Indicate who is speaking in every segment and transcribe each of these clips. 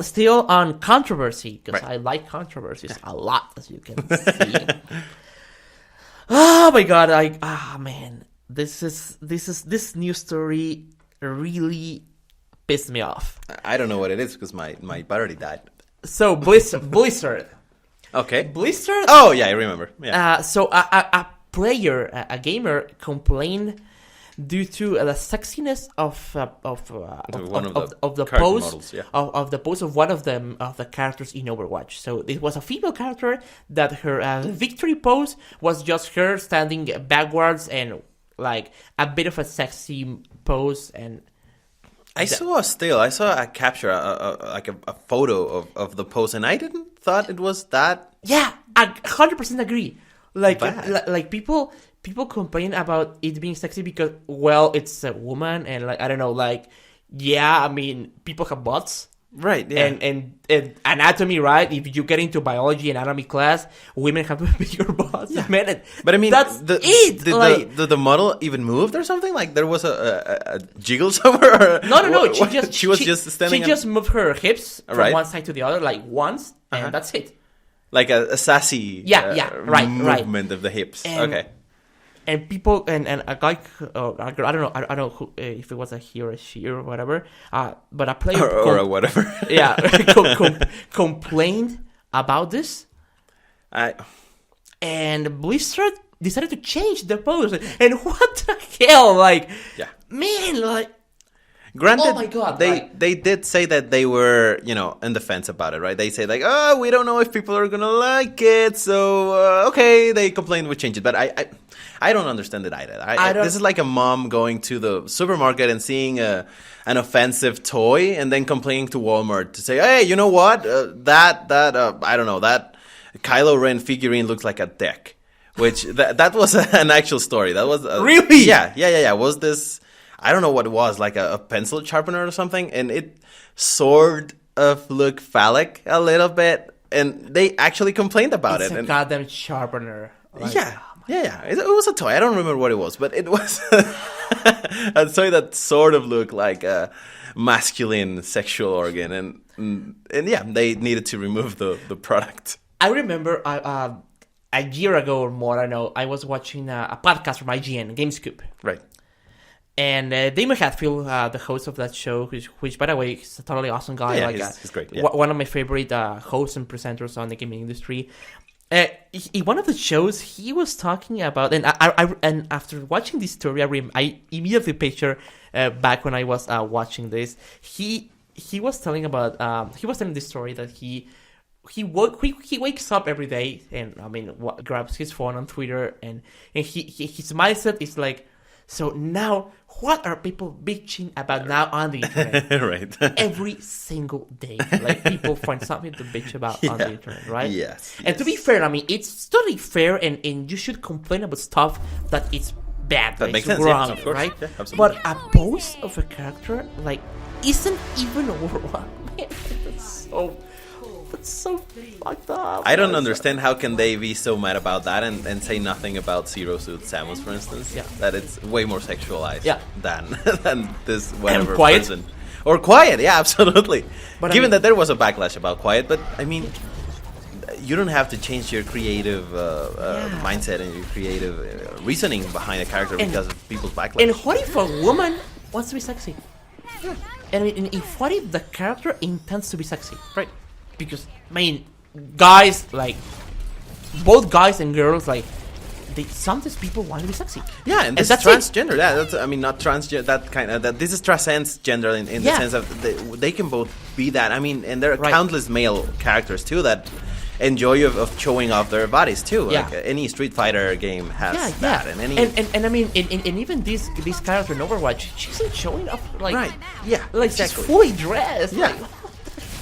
Speaker 1: still on controversy, because
Speaker 2: Right.
Speaker 1: I like controversies a lot, as you can see. Oh my god! Man, this news story really pissed me off.
Speaker 2: I don't know what it is because my battery died.
Speaker 1: So Blizzard.
Speaker 2: Okay.
Speaker 1: Blizzard.
Speaker 2: Oh yeah, I remember. Yeah.
Speaker 1: So a player, a gamer, complained due to the sexiness of the
Speaker 2: character
Speaker 1: pose
Speaker 2: models, yeah.
Speaker 1: of the pose of one of the characters in Overwatch. So it was a female character that her victory pose was just her standing backwards and like a bit of a sexy pose. And
Speaker 2: I saw a capture, like a photo of the pose, and I didn't thought it was that.
Speaker 1: yeah, I 100% agree. Like
Speaker 2: bad.
Speaker 1: like people complain about it being sexy because, well, it's a woman, and like, I don't know, like, yeah, I mean, people have butts.
Speaker 2: Right, yeah.
Speaker 1: And anatomy, right? If you get into biology anatomy class, women have bigger butts.
Speaker 2: Yeah.
Speaker 1: Man,
Speaker 2: But I mean,
Speaker 1: that's it.
Speaker 2: Did the model even moved or something? Like there was a jiggle somewhere? Or
Speaker 1: No.
Speaker 2: She was just standing.
Speaker 1: She just moved her hips from
Speaker 2: Right.
Speaker 1: one side to the other, like once, and that's it.
Speaker 2: Like a sassy
Speaker 1: right.
Speaker 2: movement of the hips. Okay.
Speaker 1: And people and a guy, I don't know who, if it was a he or a she or whatever, but a player
Speaker 2: Or whatever.
Speaker 1: yeah, complained about this, and Blizzard decided to change the pose. And what the hell, like,
Speaker 2: Yeah.
Speaker 1: man, like,
Speaker 2: Granted,
Speaker 1: oh my God,
Speaker 2: they did say that they were, in the fence about it, right? They say like, oh, we don't know if people are gonna like it, so okay, they complained, we changed it. But I don't understand it either. This is like a mom going to the supermarket and seeing an offensive toy and then complaining to Walmart to say, hey, you know what? That I don't know, that Kylo Ren figurine looks like a dick. Which that was an actual story. That was
Speaker 1: really?
Speaker 2: Yeah. Was this? I don't know what it was, like a pencil sharpener or something, and it sort of looked phallic a little bit, and they actually complained about
Speaker 1: it's
Speaker 2: it.
Speaker 1: a goddamn sharpener. Like,
Speaker 2: Yeah. It was a toy. I don't remember what it was, but it was a toy that sort of looked like a masculine sexual organ, and yeah, they needed to remove the product.
Speaker 1: I remember a year ago or more, I don't know, I was watching a podcast from IGN, GameScoop.
Speaker 2: Right.
Speaker 1: And Damon Hatfield, the host of that show, which by the way, is a totally awesome guy.
Speaker 2: Yeah,
Speaker 1: like
Speaker 2: he's great. Yeah.
Speaker 1: One of my favorite hosts and presenters on the gaming industry. In one of the shows, he was talking about, and and after watching this story, I immediately picture back when I was watching this. He was telling about he was telling this story that he wakes up every day and grabs his phone on Twitter and his mindset is like, so now what are people bitching about now on the internet?
Speaker 2: Right.
Speaker 1: Every single day, like people find something to bitch about on the internet, right?
Speaker 2: Yes.
Speaker 1: And to be fair, it's totally fair, and you should complain about stuff that it's bad,
Speaker 2: That makes
Speaker 1: it's
Speaker 2: sense,
Speaker 1: wrong,
Speaker 2: yeah, of course.
Speaker 1: right?
Speaker 2: Yeah, absolutely.
Speaker 1: But a pose of a character like isn't even wrong. Man, that's so fucked up.
Speaker 2: I don't understand how can they be so mad about that and say nothing about Zero Suit Samus, for instance.
Speaker 1: Yeah.
Speaker 2: That it's way more sexualized
Speaker 1: Yeah.
Speaker 2: than this whatever
Speaker 1: Quiet.
Speaker 2: person. Or Quiet, yeah, absolutely.
Speaker 1: But
Speaker 2: Given that there was a backlash about Quiet, but I mean, you don't have to change your creative mindset and your creative reasoning behind a character because of people's backlash.
Speaker 1: And what if a woman wants to be sexy? Yeah. And what if the character intends to be sexy? Right. Because, guys, like, both guys and girls, like, sometimes people want to be sexy.
Speaker 2: Yeah, and this is transgender. Yeah, that's, not transgender. That kind of that. This is transcends gender in the sense of they can both be that. And there are countless male characters too that enjoy of showing off their bodies too.
Speaker 1: Yeah.
Speaker 2: Like any Street Fighter game has that, and any
Speaker 1: and even this character in Overwatch, she's not showing off like
Speaker 2: exactly.
Speaker 1: she's fully dressed.
Speaker 2: Yeah.
Speaker 1: Like,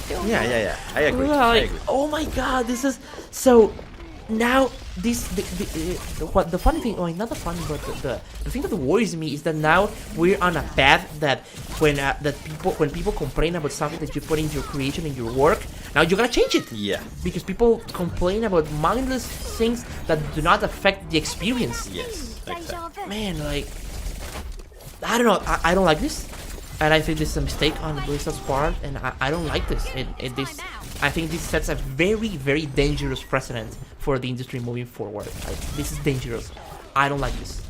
Speaker 2: Yeah. I agree.
Speaker 1: Like,
Speaker 2: I agree.
Speaker 1: oh my god, this is so. Now the funny thing, not the funny, but the thing that worries me is that now we're on a path that when people complain about something that you put into your creation and your work, now you're gonna change it.
Speaker 2: Yeah.
Speaker 1: Because people complain about mindless things that do not affect the experience.
Speaker 2: Yes. Exactly.
Speaker 1: Man, like, I don't know. I don't like this. And I think this is a mistake on Blizzard's part, and I don't like this. I think this sets a very, very dangerous precedent for the industry moving forward. This is dangerous. I don't like this.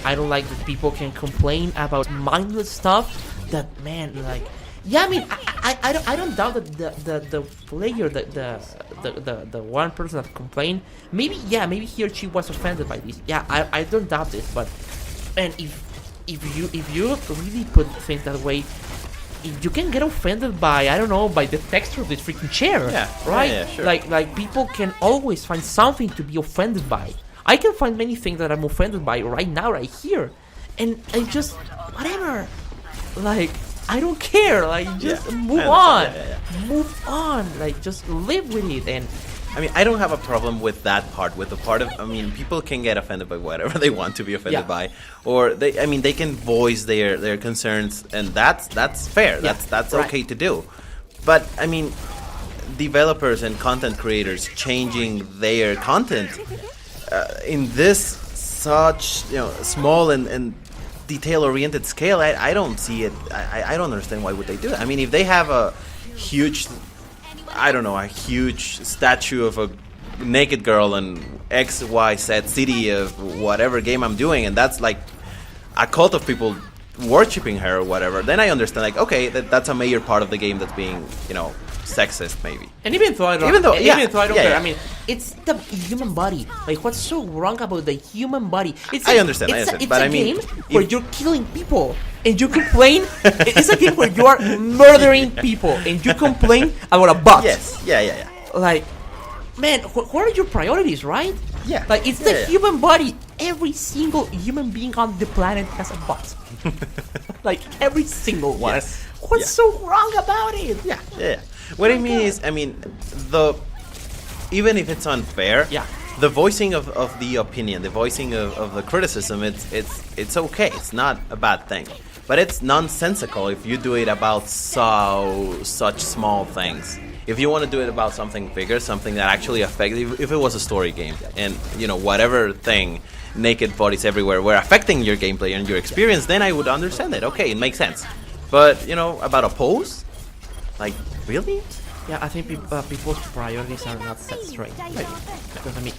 Speaker 1: I don't like that people can complain about mindless stuff. That, man, like, yeah, I mean, I don't doubt that the player, the one person that complained, maybe he or she was offended by this. Yeah, I don't doubt this, but, and if you really put things that way, you can get offended by, I don't know, by the texture of this freaking chair.
Speaker 2: Yeah.
Speaker 1: Right?
Speaker 2: Yeah, sure.
Speaker 1: Like people can always find something to be offended by. I can find many things that I'm offended by right now, right here. And I just, whatever. Like, I don't care. Like, just move on. Move on. Like, just live with it. And
Speaker 2: I mean, I don't have a problem with that part. With the part of, I mean, people can get offended by whatever they want to be offended by, or they can voice their concerns, and that's fair. That's okay to do. But I mean, developers and content creators changing their content in this such small and detail-oriented scale, I don't see it. I don't understand why would they do it. I mean, if they have a huge statue of a naked girl in XYZ city of whatever game I'm doing, and that's like a cult of people worshipping her or whatever, then I understand, like, okay, that's a major part of the game that's being, sexist, maybe.
Speaker 1: And even though I don't care, I mean, it's the human body. Like, what's so wrong about the human body?
Speaker 2: I understand, but I mean,
Speaker 1: game where you're killing people and you complain. It's a game where you are murdering people and you complain about a bot.
Speaker 2: Yes, yeah.
Speaker 1: Like, man, what are your priorities, right?
Speaker 2: Yeah.
Speaker 1: Like, it's the human body. Every single human being on the planet has a bot. Like, every single one.
Speaker 2: Yes.
Speaker 1: What's so wrong about it?
Speaker 2: Yeah. What I mean is, even if it's unfair, the voicing of the opinion, the voicing of the criticism, it's okay. It's not a bad thing. But it's nonsensical if you do it about such small things. If you want to do it about something bigger, something that actually affects, if it was a story game, and whatever thing, naked bodies everywhere, were affecting your gameplay and your experience, then I would understand it. Okay, it makes sense. But about a pose, like, really?
Speaker 1: Yeah, I think people's priorities are not set straight. Because I mean,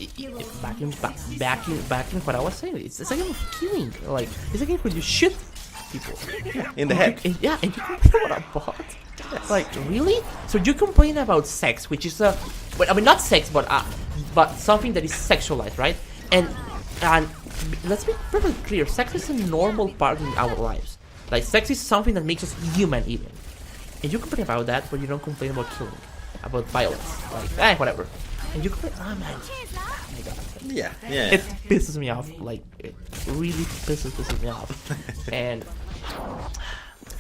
Speaker 1: back in what I was saying, it's a game of killing. Like, it's a game where you shoot people
Speaker 2: in the head.
Speaker 1: And you complain about a bot. Yes. Like, really? So you complain about sex, which is not sex, but something that is sexualized, right? And let's be perfectly clear, sex is a normal part in our lives. Like, sex is something that makes us human, even. And you complain about that, but you don't complain about killing, about violence. Like, whatever. And you complain, oh my god.
Speaker 2: Yeah.
Speaker 1: It pisses me off. Like, it really pisses me off. And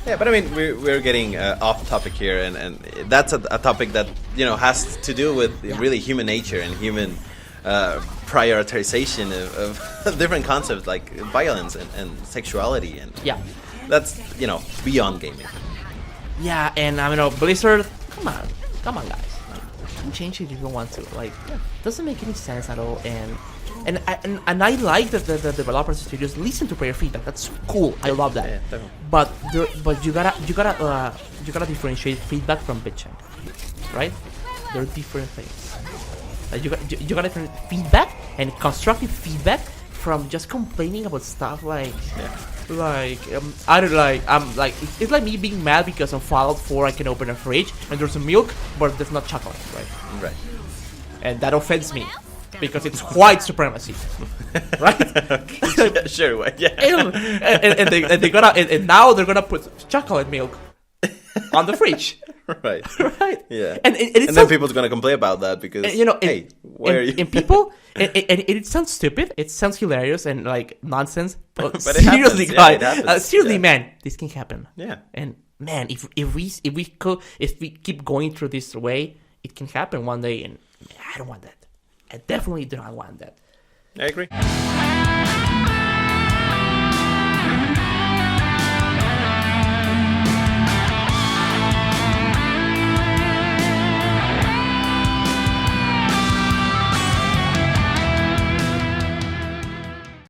Speaker 2: yeah, but I mean, we're getting off topic here, and that's a topic that has to do with really human nature and human prioritization of different concepts like violence and sexuality, and that's beyond gaming.
Speaker 1: Yeah, and Blizzard, come on, guys, like, change it if you want to. Like, doesn't make any sense at all. And I like that the developers and studios listen to player feedback. That's cool. I love that.
Speaker 2: Yeah, definitely.
Speaker 1: But you gotta differentiate feedback from bitching, right? They're different things. Like, you gotta different feedback and constructive feedback from just complaining about stuff like. I don't like. It's like me being mad because on Fallout 4 I can open a fridge and there's milk, but there's not chocolate, right?
Speaker 2: Right.
Speaker 1: And that offends me because it's white supremacy, right?
Speaker 2: Sure. Yeah.
Speaker 1: And now they're gonna put chocolate milk on the fridge.
Speaker 2: Right.
Speaker 1: Right.
Speaker 2: Yeah.
Speaker 1: And
Speaker 2: then people's gonna complain about that because hey, where are you?
Speaker 1: And people, it sounds stupid. It sounds hilarious and like nonsense. But
Speaker 2: seriously, guys,
Speaker 1: seriously, man, this can happen.
Speaker 2: Yeah.
Speaker 1: And man, if we keep going through this way, it can happen one day. And I don't want that. I definitely do not want that.
Speaker 2: I agree.